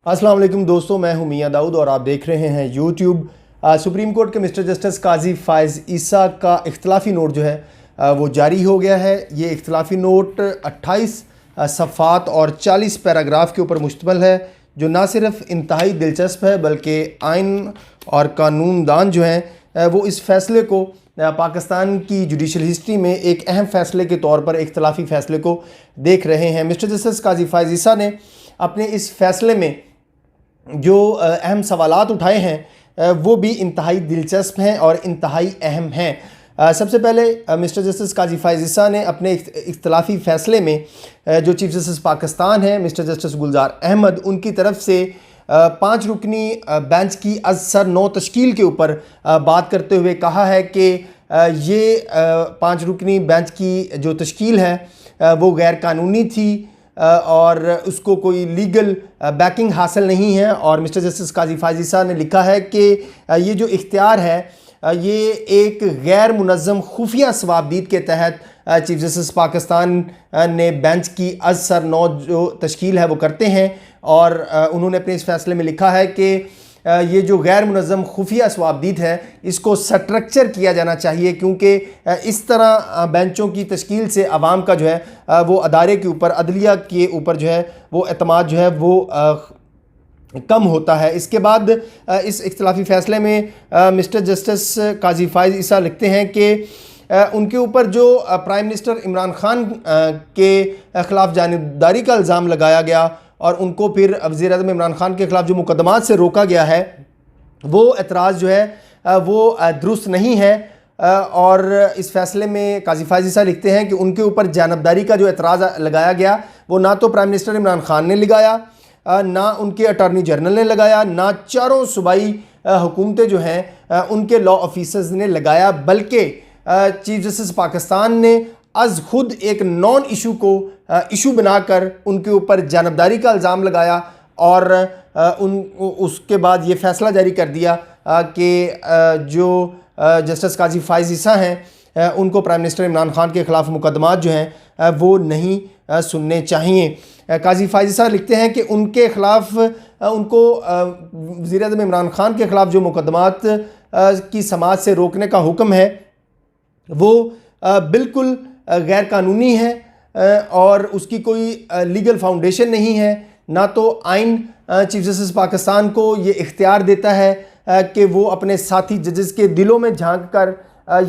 अस्सलाम वालेकुम दोस्तों, मैं हूं मियां दाऊद और आप देख रहे हैं यूट्यूब। सुप्रीम कोर्ट के मिस्टर जस्टिस काजी फ़ाइज़ ईसा का इख्तलाफी नोट जो है वो जारी हो गया है। ये इख्तलाफी नोट 28 सफ़ात और 40 पैराग्राफ के ऊपर मुश्तमिल है, जो ना सिर्फ इंतहाई दिलचस्प है बल्कि आइन और कानूनदान जो हैं वो इस फ़ैसले को पाकिस्तान की जुडिशल हिस्ट्री में एक अहम फ़ैसले के तौर पर इख्तलाफी फ़ैसले को देख रहे हैं। मिस्टर जस्टिस काजी फ़ाइज़ ईसा ने अपने इस फ़ैसले में जो अहम सवालात उठाए हैं वो भी इंतहाई दिलचस्प हैं और इंतहाई अहम हैं। सबसे पहले मिस्टर जस्टिस काजी फ़ाइज़ ईसा ने अपने इख्तलाफी फ़ैसले में जो चीफ जस्टिस पाकिस्तान है मिस्टर जस्टिस गुलजार अहमद, उनकी तरफ से 5 रुकनी बेंच की अज़-सर 9 तश्कील के ऊपर बात करते हुए कहा है कि ये 5 रुकनी बेंच की जो तश्कील है वो गैर कानूनी थी और उसको कोई लीगल बैकिंग हासिल नहीं है। और मिस्टर जस्टिस काजी फ़ाइज़ ईसा ने लिखा है कि ये जो इख्तियार है ये एक गैर मुनज़्ज़म खुफिया सवाबदीद के तहत चीफ जस्टिस पाकिस्तान ने बेंच की अज़-सर 9 जो तश्कील है वो करते हैं। और उन्होंने अपने इस फ़ैसले में लिखा है कि ये जो गैर मुनज़्ज़म खुफिया सवाबदीद है इसको स्ट्रक्चर किया जाना चाहिए, क्योंकि इस तरह बेंचों की तश्कील से आवाम का जो है वो अदारे के ऊपर, अदलिया के ऊपर जो है वो एतमाद जो है वो कम होता है। इसके बाद इस इख्तलाफी फ़ैसले में मिस्टर जस्टिस काजी फ़ाइज़ ईसा लिखते हैं कि उनके ऊपर जो प्राइम मिनिस्टर इमरान खान के ख़िलाफ़ जानिबदारी का इल्ज़ाम लगाया गया और उनको फिर वज़ीर-ए-आज़म इमरान खान के ख़िलाफ़ जो मुकदमात से रोका गया है वो एतराज़ जो है वो दुरुस्त नहीं है। और इस फ़ैसले में काजी फ़ाइज़ ईसा लिखते हैं कि उनके ऊपर जानिबदारी का जो एतराज़ लगाया गया वो ना तो प्राइम मिनिस्टर इमरान खान ने लगाया, ना उनके अटॉर्नी जनरल ने लगाया, ना चारों सूबाई हुकूमतें जो हैं उनके लॉ ऑफिसर्स ने लगाया, बल्कि चीफ जस्टिस पाकिस्तान ने अज़ खुद एक नॉन इशू को इशू बनाकर उनके ऊपर जानिबदारी का इल्ज़ाम लगाया। और उसके बाद ये फ़ैसला जारी कर दिया कि जो जस्टिस काजी फ़ाइज़ ईसा हैं उनको प्राइम मिनिस्टर इमरान खान के ख़िलाफ़ मुकदमात जो हैं वो नहीं सुनने चाहिए। काजी फ़ाइज़ ईसा लिखते हैं कि उनके ख़िलाफ़ उनको वज़ीर-ए-आज़म इमरान खान के ख़िलाफ़ जो मुकदमात की समाअत से रोकने का हुक्म है वो बिल्कुल गैर कानूनी है और उसकी कोई लीगल फाउंडेशन नहीं है। ना तो आइन चीफ जस्टिस पाकिस्तान को ये इख्तियार देता है कि वो अपने साथी जजेस के दिलों में झांक कर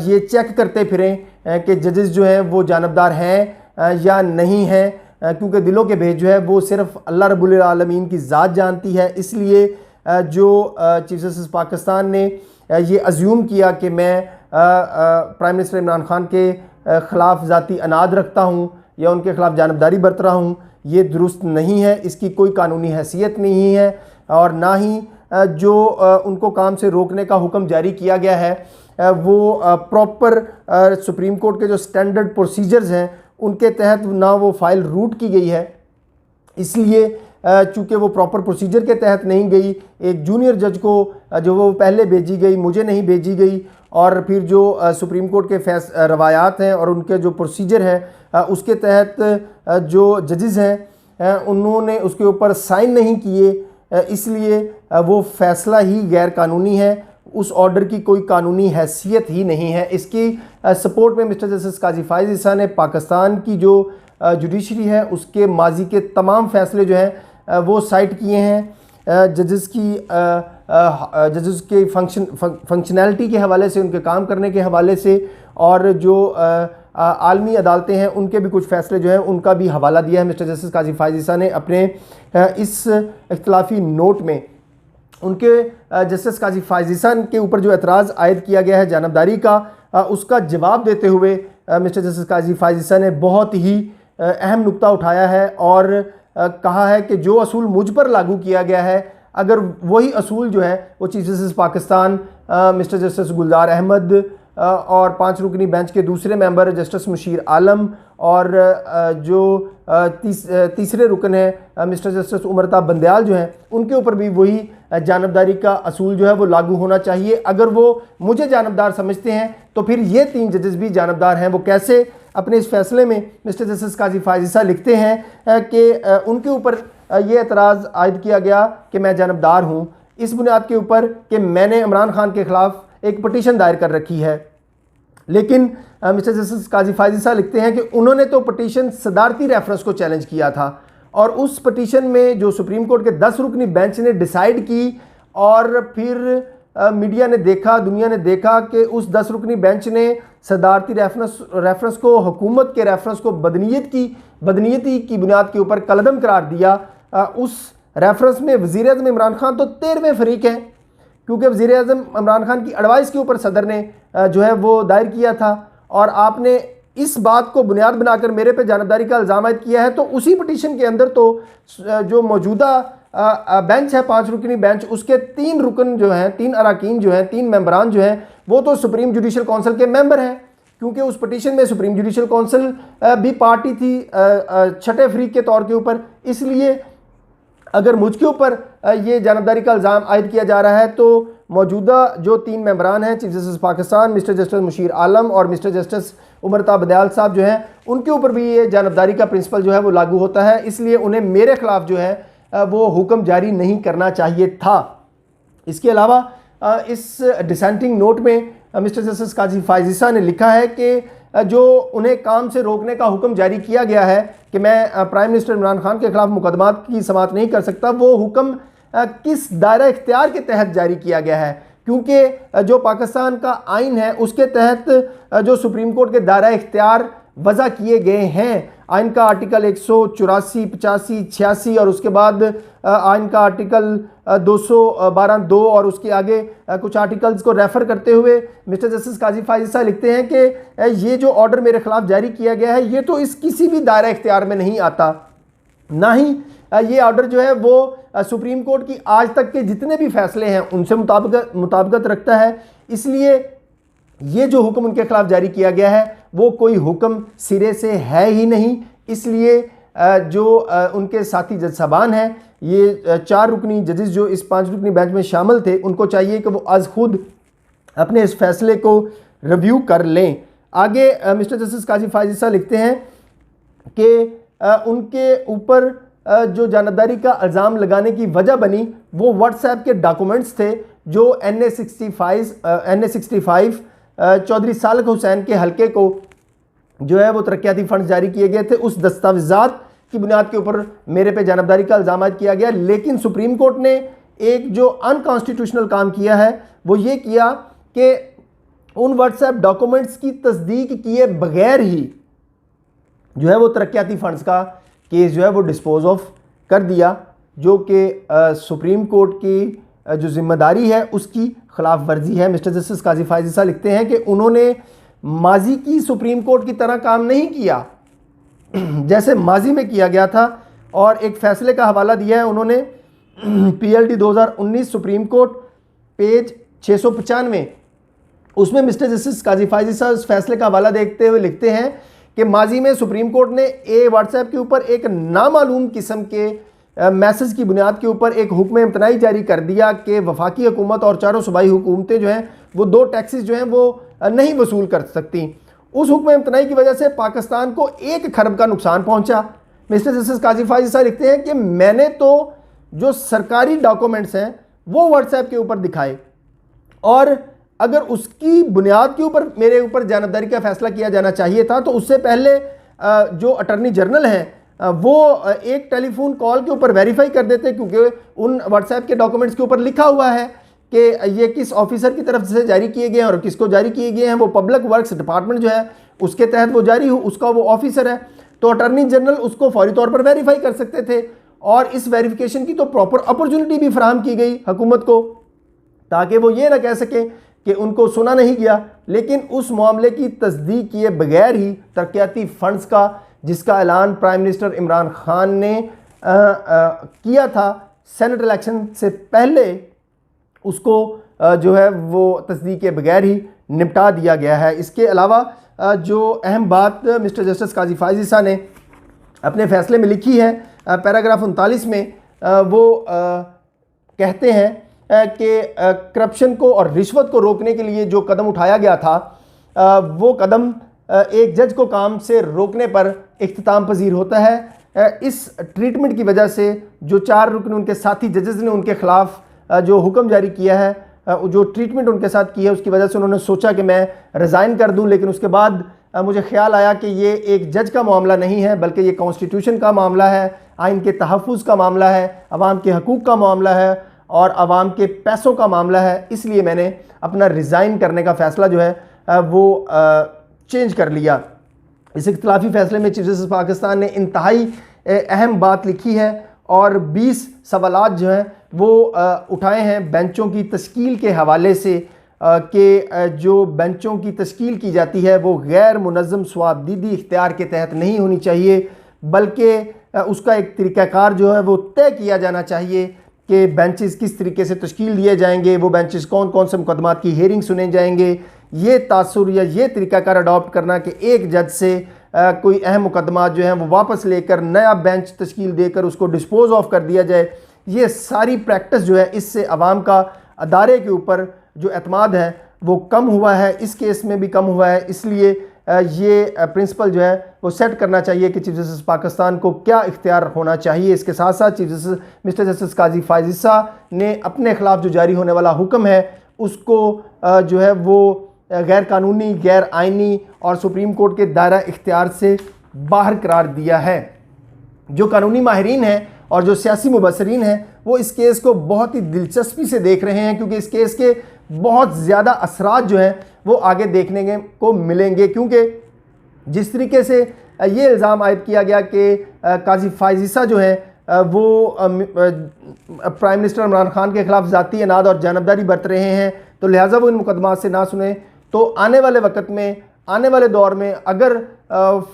ये चेक करते फिरें कि जजेस जो हैं वो जानबदार हैं या नहीं हैं, क्योंकि दिलों के भेद जो है वो सिर्फ अल्लाह रब्बुल आलमीन की ज़ात जानती है। इसलिए जो चीफ जस्टिस पाकिस्तान ने ये अज्यूम किया कि मैं प्राइम मिनिस्टर इमरान खान के ख़िलाफ़ ज़ाती अनाद रखता हूँ या उनके ख़िलाफ़ जानबदारी बरत रहा हूँ, ये दुरुस्त नहीं है, इसकी कोई कानूनी हैसियत नहीं है। और ना ही जो उनको काम से रोकने का हुक्म जारी किया गया है वो प्रॉपर सुप्रीम कोर्ट के जो स्टैंडर्ड प्रोसीजर्स हैं उनके तहत ना वो फ़ाइल रूट की गई है। इसलिए चूँकि वो प्रॉपर प्रोसीजर के तहत नहीं गई, एक जूनियर जज को जो वो पहले भेजी गई, मुझे नहीं भेजी गई, और फिर जो सुप्रीम कोर्ट के रवायात हैं और उनके जो प्रोसीजर है उसके तहत जो जजेस हैं उन्होंने उसके ऊपर साइन नहीं किए, इसलिए वो फ़ैसला ही गैर कानूनी है, उस ऑर्डर की कोई कानूनी हैसियत ही नहीं है। इसकी सपोर्ट में मिस्टर जस्टिस काजी फ़ाइज़ ईसा ने पाकिस्तान की जो जुडिशरी है उसके माजी के तमाम फ़ैसले जो हैं वो साइट किए हैं। जजेस के फंक्शनैलिटी के हवाले से, उनके काम करने के हवाले से, और जो आलमी अदालतें हैं उनके भी कुछ फ़ैसले जो हैं उनका भी हवाला दिया है मिस्टर जस्टिस काजी फ़ाइज़ ईसा ने अपने इस इख्तलाफी नोट में। उनके जस्टिस काजी फ़ाइज़ ईसा के ऊपर जो एतराज़ आयद किया गया है जानबदारी का, उसका जवाब देते हुए मिस्टर जस्टिस काजी फ़ाइज़ ईसा ने बहुत ही अहम नुक्ता उठाया है और कहा है कि जो असूल मुझ पर लागू किया गया है, अगर वही असूल जो है वो chief justice Pakistan mister justice Gulzar Ahmed और 5 रुकनी बेंच के दूसरे मेंबर जस्टिस मुशीर आलम और जो तीसरे रुकन है मिस्टर जस्टिस उमरता बंदयाल जो हैं उनके ऊपर भी वही जानबदारी का असूल जो है वो लागू होना चाहिए। अगर वो मुझे जानबदार समझते हैं तो फिर ये 3 जजेस भी जानबदार हैं। वो कैसे? अपने इस फैसले में मिस्टर जस्टिस काजी फ़ाइज़ ईसा लिखते हैं कि उनके ऊपर ये एतराज़ आयद किया गया कि मैं जानबदार हूँ, इस बुनियाद के ऊपर कि मैंने इमरान खान के ख़िलाफ़ एक पटिशन दायर कर रखी है। लेकिन मिस्टर जस्टिस काजी फायज़ ईसा लिखते हैं कि उन्होंने तो पटिशन सदारती रेफरेंस को चैलेंज किया था और उस पटिशन में जो सुप्रीम कोर्ट के 10 रुकनी बेंच ने डिसाइड की और फिर मीडिया ने देखा, दुनिया ने देखा कि उस 10 रुकनी बेंच ने सदारती रेफरेंस को, हुकूमत के रेफरेंस को बदनीयती की बुनियाद के ऊपर कलदम करार दिया। उस रेफरेंस में वज़ीर आज़म इमरान खान तो 13वें फरीक हैं, क्योंकि वज़ीर आज़म इमरान खान की एडवाइस के ऊपर सदर ने जो है वो दायर किया था और आपने इस बात को बुनियाद बनाकर मेरे पे जानबदारी का इल्ज़ाम आयद किया है। तो उसी पटिशन के अंदर तो जो मौजूदा बेंच है 5 रुकनी बेंच, उसके 3 रुकन जो हैं, 3 अरकान जो हैं, 3 मेंबरान जो हैं, वो तो सुप्रीम जुडिशल काउंसिल के मेंबर हैं, क्योंकि उस पटिशन में सुप्रीम जुडिशल काउंसिल भी पार्टी थी छठे फरीक के तौर के ऊपर। इसलिए अगर मुझ के ऊपर ये जानबदारी का इल्ज़ाम आयद किया जा रहा है तो मौजूदा जो 3 मेंबरान हैं, chief justice Pakistan mister justice Mushir Alam और मिस्टर जस्टिस उमरता बदयाल साहब जो हैं, उनके ऊपर भी ये जानबदारी का प्रिंसिपल जो है वो लागू होता है। इसलिए उन्हें मेरे ख़िलाफ़ जो है वो हुक्म जारी नहीं करना चाहिए था। इसके अलावा इस डिसेंटिंग नोट में मिस्टर जस्टिस काजी फायज़ ईसा ने लिखा है कि जो उन्हें काम से रोकने का हुक्म जारी किया गया है कि मैं प्राइम मिनिस्टर इमरान खान के ख़िलाफ़ मुकदमात की समाअत नहीं कर सकता, वो हुक्म किस दायरा इख्तियार के तहत जारी किया गया है, क्योंकि जो पाकिस्तान का आइन है उसके तहत जो सुप्रीम कोर्ट के दायरा इख्तियार वज़ा किए गए हैं, आइन का आर्टिकल 184, 85, 86 और उसके बाद आइन का आर्टिकल 212(2) और उसके आगे कुछ आर्टिकल्स को रेफ़र करते हुए मिस्टर जस्टिस काजी फायज़ ईसा लिखते हैं कि ये जो ऑर्डर मेरे ख़िलाफ़ जारी किया गया है ये तो इस किसी भी दायरा इख्तियार में नहीं आता, ना ही ये ऑर्डर जो है वो सुप्रीम कोर्ट की आज तक के जितने भी फैसले हैं उनसे मुताबिकत रखता है। इसलिए ये जो हुक्म उनके खिलाफ जारी किया गया है वो कोई हुक्म सिरे से है ही नहीं। इसलिए जो उनके साथी जज साहबान हैं, ये 4 रुकनी जजेस जो इस 5 रुकनी बेंच में शामिल थे, उनको चाहिए कि वो आज खुद अपने इस फैसले को रिव्यू कर लें। आगे मिस्टर जस्टिस काजी फायज़ ईसा लिखते हैं कि उनके ऊपर जो जानबदारी का इल्ज़ाम लगाने की वजह बनी वो व्हाट्सएप के डॉक्यूमेंट्स थे जो NA65 चौधरी सालक हुसैन के हलके को जो है वो तरक्याती फंड जारी किए गए थे, उस दस्तावेज़ात की बुनियाद के ऊपर मेरे पे जानबदारी का इल्ज़ाम आयद किया गया। लेकिन सुप्रीम कोर्ट ने एक जो अनकॉन्स्टिट्यूशनल काम किया है वो ये किया कि उन व्हाट्सएप डॉक्यूमेंट्स की तस्दीक किए बगैर ही जो है वो तरक्याती फंड्स का केस जो है वो डिस्पोज ऑफ कर दिया, जो कि सुप्रीम कोर्ट की जो जिम्मेदारी है उसकी खिलाफ वर्जी है। मिस्टर जस्टिस काजी फायज़ ईसा लिखते हैं कि उन्होंने माजी की सुप्रीम कोर्ट की तरह काम नहीं किया जैसे माजी में किया गया था, और एक फ़ैसले का हवाला दिया है उन्होंने PLD 2019 सुप्रीम कोर्ट पेज 695। उसमें मिस्टर जस्टिस काजी फायज़ ईसा उस फैसले का हवाला देखते हुए लिखते हैं कि माजी में सुप्रीम कोर्ट ने व्हाट्सएप के ऊपर एक नामालूम किस्म के मैसेज की बुनियाद के ऊपर एक हुक्म इम्तनाई जारी कर दिया कि वफाकी हुकूमत और चारों सूबाई हुकूमतें जो हैं वो 2 टैक्सेस जो हैं वो नहीं वसूल कर सकती। उस हुक्म इम्तनाई की वजह से पाकिस्तान को 1 खरब का नुकसान पहुंचा। मिस्टर जस्टिस काजी फायज़ ईसा लिखते हैं कि मैंने तो जो सरकारी डॉक्यूमेंट्स हैं वो व्हाट्सएप के ऊपर दिखाए, और अगर उसकी बुनियाद के ऊपर मेरे ऊपर जानबदारी का फैसला किया जाना चाहिए था तो उससे पहले जो अटॉर्नी जनरल हैं वो एक टेलीफोन कॉल के ऊपर वेरीफाई कर देते, क्योंकि उन व्हाट्सएप के डॉक्यूमेंट्स के ऊपर लिखा हुआ है कि ये किस ऑफिसर की तरफ से जारी किए गए हैं और किसको जारी किए गए हैं। वो पब्लिक वर्क्स डिपार्टमेंट जो है उसके तहत वो जारी हो, उसका वो ऑफिसर है, तो अटॉर्नी जनरल उसको फौरी तौर पर वेरीफाई कर सकते थे, और इस वेरिफिकेशन की तो प्रॉपर अपॉर्चुनिटी भी फराहम की गई हुकूमत को, ताकि वो ये ना कह सकें कि उनको सुना नहीं गया। लेकिन उस मामले की तस्दीक किए बगैर ही तरक्याती फ़ंड्स का, जिसका ऐलान प्राइम मिनिस्टर इमरान खान ने किया था सेनेट इलेक्शन से पहले, उसको जो है वो तस्दीक के बगैर ही निपटा दिया गया है। इसके अलावा जो अहम बात मिस्टर जस्टिस काजी फायज़ ईसा ने अपने फ़ैसले में लिखी है, पैराग्राफ 39 में वो कहते हैं कि करप्शन को और रिश्वत को रोकने के लिए जो कदम उठाया गया था वो कदम एक जज को काम से रोकने पर इख्तिताम पजीर होता है। इस ट्रीटमेंट की वजह से जो 4 रुकन उनके साथी जजेस ने उनके ख़िलाफ़ जो हुक्म जारी किया है, जो ट्रीटमेंट उनके साथ की है, उसकी वजह से उन्होंने सोचा कि मैं रिज़ाइन कर दूं। लेकिन उसके बाद मुझे ख्याल आया कि ये एक जज का मामला नहीं है, बल्कि ये कॉन्स्टिट्यूशन का मामला है, आइन के तहफ़्फ़ुज़ का मामला है, अवाम के हकूक़ का मामला है और अवाम के पैसों का मामला है। इसलिए मैंने अपना रिज़ाइन करने का फ़ैसला जो है वो चेंज कर लिया। इस इख्तिलाफी फ़ैसले में चीफ जस्टिस पाकिस्तान ने इंतहाई अहम बात लिखी है और 20 सवालात जो हैं वो उठाए हैं बेंचों की तश्कील के हवाले से कि जो बेंचों की तश्कील की जाती है वो गैर मुनज़्ज़म स्वाबदीदी इख्तियार के तहत नहीं होनी चाहिए, बल्कि उसका एक तरीक़ाकार जो है वो तय किया जाना चाहिए कि बेंचेस किस तरीके से तश्कील दिए जाएंगे, वो बेंचेस कौन कौन से मुकदमात की हेयरिंग सुने जाएंगे। ये तासुर या ये तरीक़ाकार अडॉप्ट करना कि एक जज से कोई अहम मुकदमात जो हैं वो वापस लेकर नया बेंच तश्कील देकर उसको डिस्पोज ऑफ कर दिया जाए, ये सारी प्रैक्टिस जो है इससे अवाम का अदारे के ऊपर जो एतमाद है वो कम हुआ है, इस केस में भी कम हुआ है। इसलिए ये प्रिंसिपल जो है वो सेट करना चाहिए कि चीफ जस्टिस पाकिस्तान को क्या इख्तियार होना चाहिए। इसके साथ साथ चीफ जस्टिस मिस्टर जस्टिस काजी फायज़ ईसा ने अपने ख़िलाफ़ जो जारी होने वाला हुक्म है उसको जो है वो गैर कानूनी, गैर आइनी और सुप्रीम कोर्ट के दायरा इख्तियार से बाहर करार दिया है। जो कानूनी माहिरीन हैं और जो सियासी मुबसरीन हैं वो इस केस को बहुत ही दिलचस्पी से देख रहे हैं, क्योंकि इस केस के बहुत ज़्यादा असरात जो हैं वो आगे देखने को मिलेंगे। क्योंकि जिस तरीके से ये इल्ज़ाम आयद किया गया कि काजी फायज़ ईसा जो है वो प्राइम मिनिस्टर इमरान खान के ख़िलाफ़ ज़ाती अनाद और जानबदारी बरत रहे हैं, तो लिहाजा वो इन मुकदमात से ना सुने, तो आने वाले वक्त में, आने वाले दौर में अगर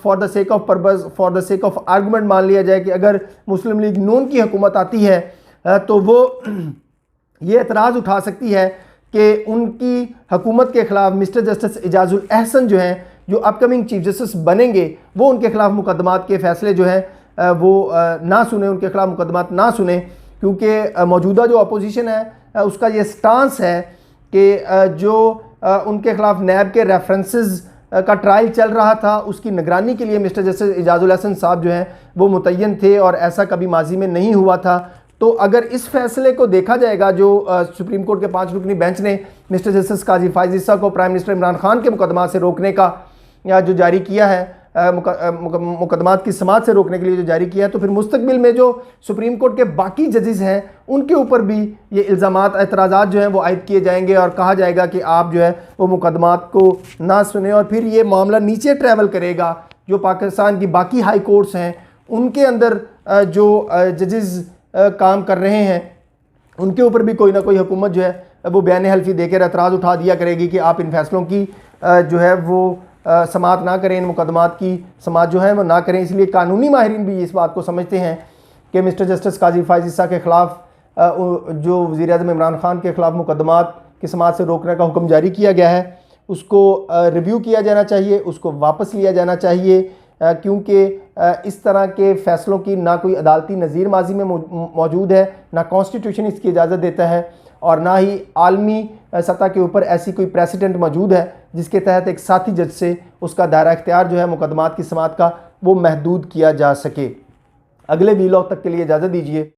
for the sake of purpose, for the sake of argument मान लिया जाए कि अगर मुस्लिम लीग नून की हुकूमत आती है तो वो ये एतराज़ उठा सकती है कि उनकी हुकूमत के ख़िलाफ़ मिस्टर जस्टिस एजाजुल अहसन जो हैं, जो अपकमिंग चीफ जस्टिस बनेंगे, वो उनके ख़िलाफ़ मुकदमात के फ़ैसले जो हैं वो ना सुने, उनके ख़िलाफ़ मुकदमात ना सुने। क्योंकि मौजूदा जो अपोजिशन है उसका ये स्टांस है कि जो उनके ख़िलाफ़ नैब के रेफरेंसेस का ट्रायल चल रहा था उसकी निगरानी के लिए मिस्टर जस्टिस एजाजुल हसन साहब जो हैं वो मुतय्यन थे और ऐसा कभी माजी में नहीं हुआ था। तो अगर इस फैसले को देखा जाएगा जो सुप्रीम कोर्ट के 5 रुकनी बेंच ने मिस्टर जस्टिस काजी फायज़ ईसा को प्राइम मिनिस्टर इमरान खान के मुकदमा से रोकने का या जो जारी किया है, मुकदमात की समात से रोकने के लिए जो जारी किया है, तो फिर मुस्तकबिल में जो सुप्रीम कोर्ट के बाकी जजेस हैं उनके ऊपर भी ये इल्ज़ामात, एतराज़ात जो हैं वो आयद किए जाएंगे और कहा जाएगा कि आप जो है वो मुकदमात को ना सुने, और फिर ये मामला नीचे ट्रैवल करेगा। जो पाकिस्तान की बाकी हाई कोर्ट्स हैं उनके अंदर जो जजेस काम कर रहे हैं उनके ऊपर भी कोई ना कोई हुकूमत जो है वो बयान हल्फी देकर एतराज़ उठा दिया करेगी कि आप इन फैसलों की जो है वो समात ना करें, इन मुकदमात की समात जो है वो ना करें। इसलिए कानूनी माहिरीन भी इस बात को समझते हैं कि मिस्टर जस्टिस काजी फायज़ ईसा के ख़िलाफ़ जो वज़ीर-ए-आज़म इमरान खान के ख़िलाफ़ मुकदमात की समात से रोकने का हुक्म जारी किया गया है उसको रिव्यू किया जाना चाहिए, उसको वापस लिया जाना चाहिए, क्योंकि इस तरह के फ़ैसलों की ना कोई अदालती नज़ीर माजी में मौजूद है, ना कॉन्स्टिट्यूशन इसकी इजाज़त देता है और ना ही आलमी सतह के ऊपर ऐसी कोई प्रेसिडेंट मौजूद है जिसके तहत एक साथी जज से उसका दायरा इख्तियार जो है मुकदमात की समात का वो महदूद किया जा सके। अगले वीलॉग तक के लिए इजाज़त दीजिए।